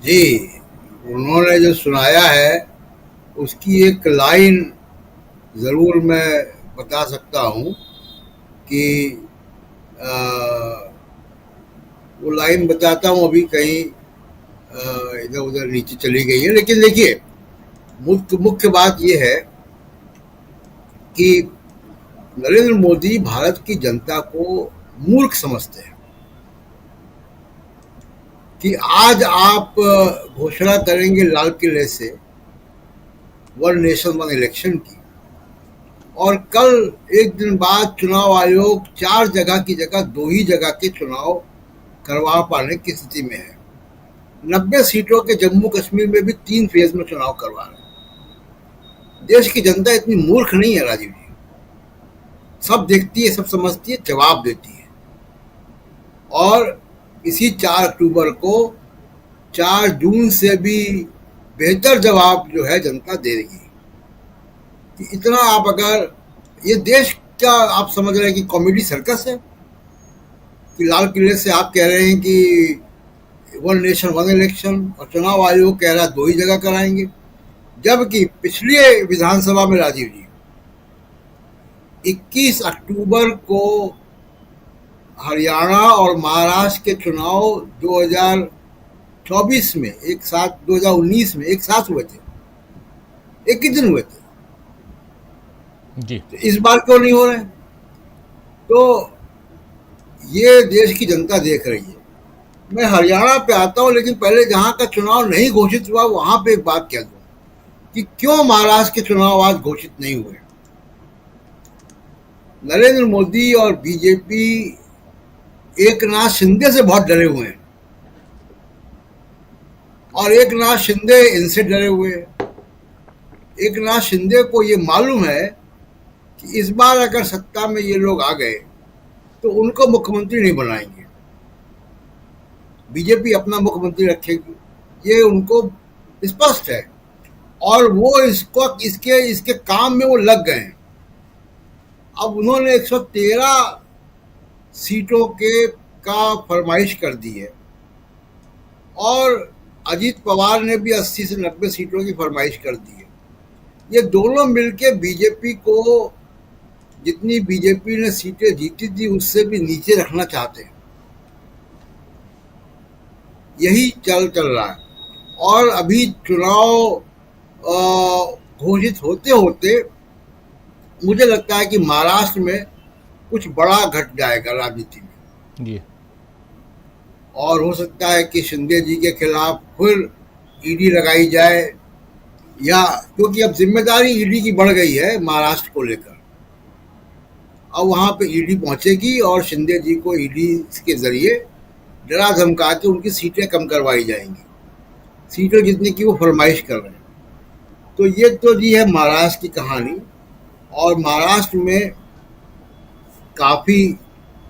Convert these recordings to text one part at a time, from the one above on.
जी, उन्होंने जो सुनाया है उसकी एक लाइन ज़रूर मैं बता सकता हूँ कि अ, वो लाइन बताता हूँ, अभी कहीं इधर उधर नीचे चली गई है, लेकिन देखिए मुख्य मुख्य बात ये है कि नरेंद्र मोदी भारत की जनता को मूर्ख समझते हैं कि आज आप घोषणा करेंगे लाल किले से वन नेशन वन इलेक्शन की, और कल एक दिन बाद चुनाव आयोग 4 जगह की जगह 2 ही जगह के चुनाव करवा पाने की स्थिति में है। 90 सीटों के जम्मू कश्मीर में भी 3 फेज में चुनाव करवा रहे हैं। देश की जनता इतनी मूर्ख नहीं है राजीव जी, सब देखती है, सब समझती है, जवाब देती है। और इसी 4 अक्टूबर को 4 जून से भी बेहतर जवाब जो है जनता देगी कि इतना आप अगर ये देश, क्या आप समझ रहे हैं कि कॉमेडी सर्कस है कि लाल किले से आप कह रहे हैं कि वन नेशन वन इलेक्शन और चुनाव आयोग कह रहा है 2 ही जगह कराएंगे, जबकि पिछली विधानसभा में राजीव जी 21 अक्टूबर को हरियाणा और महाराष्ट्र के चुनाव 2024 में एक साथ, 2019 में एक साथ हुए थे, एक ही दिन हुए थे। जी। तो इस बार क्यों नहीं हो रहे? तो ये देश की जनता देख रही है। मैं हरियाणा पे आता हूँ, लेकिन पहले जहाँ का चुनाव नहीं घोषित हुआ वहां पे एक बात कह दूं कि क्यों महाराष्ट्र के चुनाव आज घोषित नहीं हुए। नरेंद्र मोदी और बीजेपी एक नाथ शिंदे से बहुत डरे हुए हैं, और एक नाथ शिंदे इनसे डरे हुए हैं। एक नाथ शिंदे को ये मालूम है कि इस बार अगर सत्ता में ये लोग आ गए तो उनको मुख्यमंत्री नहीं बनाएंगे, बीजेपी अपना मुख्यमंत्री रखेगी, ये उनको स्पष्ट है। और वो इसको इसके इसके काम में वो लग गए हैं। अब उन्होंने 113 सीटों के का फरमाइश कर दी है, और अजीत पवार ने भी 80 से 90 सीटों की फरमाइश कर दी है। ये दोनों मिलके बीजेपी को, जितनी बीजेपी ने सीटें जीती थी उससे भी नीचे रखना चाहते हैं। यही चल रहा है। और अभी चुनाव घोषित होते होते मुझे लगता है कि महाराष्ट्र में कुछ बड़ा घट जाएगा राजनीति में, जी। और हो सकता है कि शिंदे जी के खिलाफ फिर ईडी लगाई जाए, या क्योंकि अब जिम्मेदारी ईडी की बढ़ गई है महाराष्ट्र को लेकर। अब वहां पे ईडी पहुंचेगी और शिंदे जी को ईडी के जरिए डरा धमका के उनकी सीटें कम करवाई जाएंगी, सीटें जितने की वो फरमाइश कर रहे हैं। तो ये तो जी है महाराष्ट्र की कहानी, और महाराष्ट्र में काफी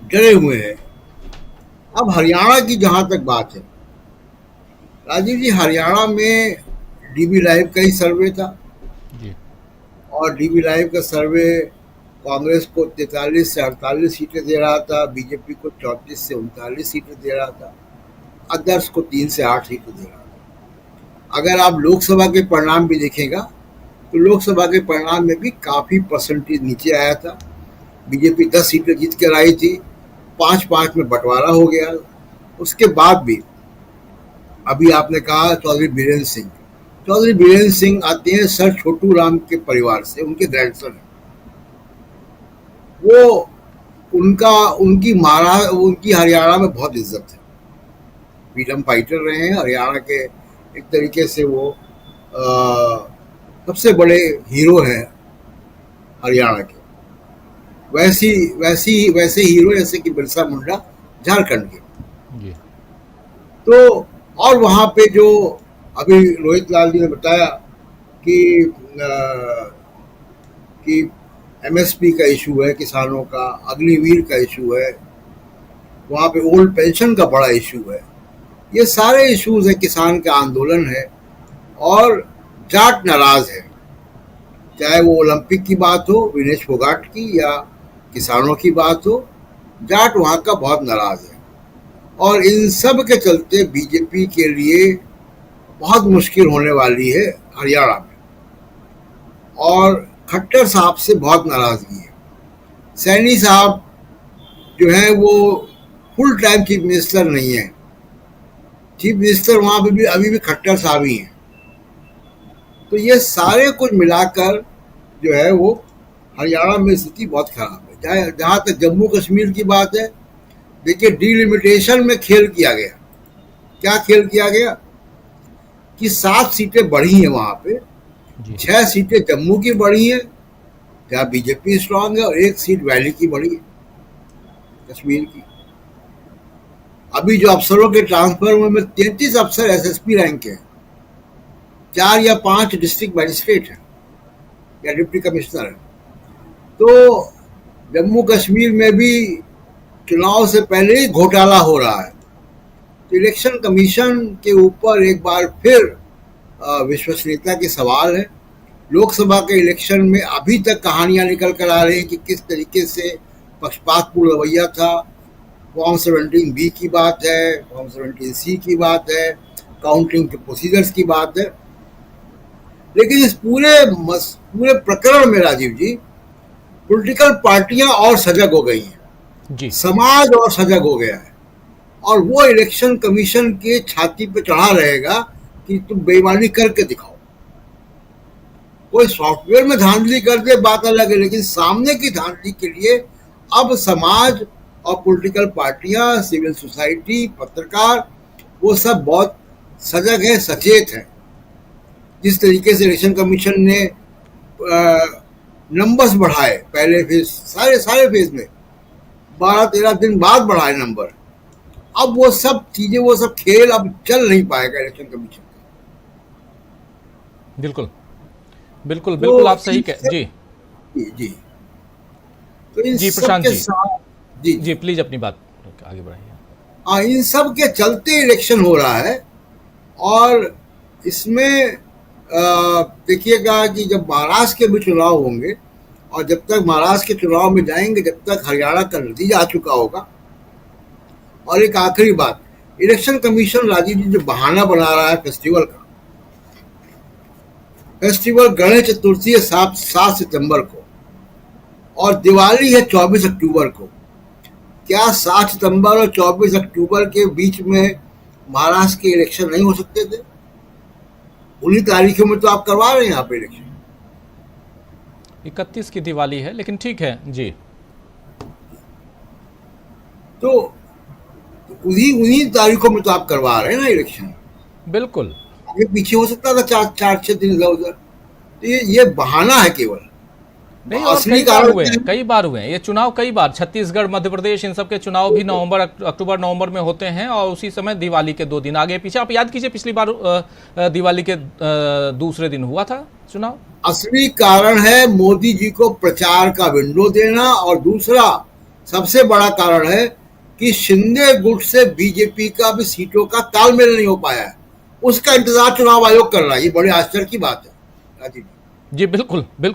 डरे हुए हैं। अब हरियाणा की जहां तक बात है राजीव जी, हरियाणा में डीबी लाइव का ही सर्वे था, जी। और डीबी लाइव का सर्वे कांग्रेस को 43 से 48 सीटें दे रहा था, बीजेपी को 34 से 39 सीटें दे रहा था, अदर्स को 3 से 8 सीटें दे रहा था। अगर आप लोकसभा के परिणाम भी देखेगा तो लोकसभा के परिणाम में भी काफी परसेंटेज नीचे आया था। बीजेपी 10 सीटें जीत कर आई थी, 5-5 में बंटवारा हो गया। उसके बाद भी अभी आपने कहा चौधरी बीरेंद्र सिंह आते हैं सर छोटू राम के परिवार से, उनके ग्रैंडसन है वो। उनकी हरियाणा में बहुत इज्जत है, फ्रीडम फाइटर रहे हैं हरियाणा के, एक तरीके से वो सबसे बड़े हीरो हैं हरियाणा के। वैसे हीरो जैसे कि बिरसा मुंडा झारखंड के। जी। तो और वहां पे जो अभी रोहित लाल जी ने बताया कि एमएसपी का इशू है, किसानों का अग्निवीर का इशू है, वहां पे ओल्ड पेंशन का बड़ा इशू है। ये सारे इश्यूज है, किसान का आंदोलन है, और जाट नाराज है। चाहे वो ओलंपिक की बात हो विनेश फोगाट की, या किसानों की बात हो, जाट वहां का बहुत नाराज है। और इन सब के चलते बीजेपी के लिए बहुत मुश्किल होने वाली है हरियाणा में। और खट्टर साहब से बहुत नाराजगी है। सैनी साहब जो है वो फुल टाइम चीफ मिनिस्टर नहीं है। चीफ मिनिस्टर वहां पे भी अभी भी खट्टर साहब ही हैं। तो ये सारे कुछ मिलाकर जो है वो हरियाणा में स्थिति बहुत खराब है। जहां तक जम्मू कश्मीर की बात है, देखिए डिलिमिटेशन में खेल किया गया। क्या खेल किया गया कि 7 सीटें बढ़ी हैं वहां पे, जी 6 सीटें जम्मू की बढ़ी हैं जहाँ बीजेपी स्ट्रांग है, और 1 सीट वैली की बढ़ी है, कश्मीर की। अभी जो अफसरों के ट्रांसफर हुए में 33 अफसर एसएसपी रैंक के हैं, 4 या 5 डिस्ट्रिक्ट मजिस्ट्रेट हैं या डिप्टी कमिश्नर हैं। तो जम्मू कश्मीर में भी चुनाव से पहले ही घोटाला हो रहा है। तो इलेक्शन कमीशन के ऊपर एक बार फिर विश्वसनीयता के सवाल है। लोकसभा के इलेक्शन में अभी तक कहानियां निकल कर आ रही हैं कि किस तरीके से पक्षपातपूर्ण रवैया था। फॉर्म 17B की बात है, फॉर्म 17C की बात है, काउंटिंग के प्रोसीजर्स की बात है। लेकिन इस पूरे प्रकरण में राजीव जी, पॉलिटिकल पार्टियां और सजग हो गई हैं, जी समाज और सजग हो गया है, और वो इलेक्शन कमीशन के छाती पे चढ़ा रहेगा कि तुम बेईमानी करके दिखाओ। कोई सॉफ्टवेयर में धांधली कर दे बात अलग है, लेकिन सामने की धांधली के लिए अब समाज और पॉलिटिकल पार्टियां, सिविल सोसाइटी, पत्रकार, वो सब बहुत सजग है, सचेत है। जिस तरीके से इलेक्शन कमीशन ने नंबर्स बढ़ाए पहले फेज, सारे फेज में 12-13 दिन बाद बढ़ाए नंबर, अब वो सब चीजें, वो सब खेल अब चल नहीं पाएगा इलेक्शन कमीशन का। बिल्कुल बिल्कुल तो बिल्कुल, आप सही कह जी जी तो इन जी सब प्रशांत के जी साथ जी जी प्लीज अपनी बात आगे बढ़ाइए। इन सब के चलते इलेक्शन हो रहा है। और इसमें देखिएगा कि जब महाराष्ट्र के भी चुनाव होंगे, और जब तक महाराष्ट्र के चुनाव में जाएंगे, जब तक हरियाणा का नतीजा आ चुका होगा। और एक आखिरी बात, इलेक्शन कमीशन राजीव जी जो बहाना बना रहा है फेस्टिवल का, फेस्टिवल गणेश चतुर्थी है 7 सितंबर को, और दिवाली है 24 अक्टूबर को। क्या 7 सितंबर और 24 अक्टूबर के बीच में महाराष्ट्र के इलेक्शन नहीं हो सकते थे? उन्हीं तारीखों में तो आप करवा रहे हैं यहाँ पे इलेक्शन। 31 की दिवाली है, लेकिन ठीक है जी। तो उन्हीं तारीखों में तो आप करवा रहे हैं ना इलेक्शन। बिल्कुल आगे पीछे हो सकता था 4-6 दिन इधर उधर। तो ये बहाना है केवल। नहीं, और असली कई बार कारण हुए हैं, कई बार हुए हैं ये चुनाव, कई बार छत्तीसगढ़, मध्य प्रदेश, इन सब के चुनाव भी अक्टूबर नवंबर में होते हैं, और उसी समय दिवाली के 2 दिन आगे पीछे। आप याद कीजिए पिछली बार दिवाली के दूसरे दिन हुआ था चुनाव। असली कारण है मोदी जी को प्रचार का विंडो देना, और दूसरा सबसे बड़ा कारण है कि शिंदे गुट से बीजेपी का भी सीटों का तालमेल नहीं हो पाया है। उसका इंतजार चुनाव आयोग कर रहा है। ये बड़े आश्चर्य की बात है राजीव जी। जी बिल्कुल बिल्कुल।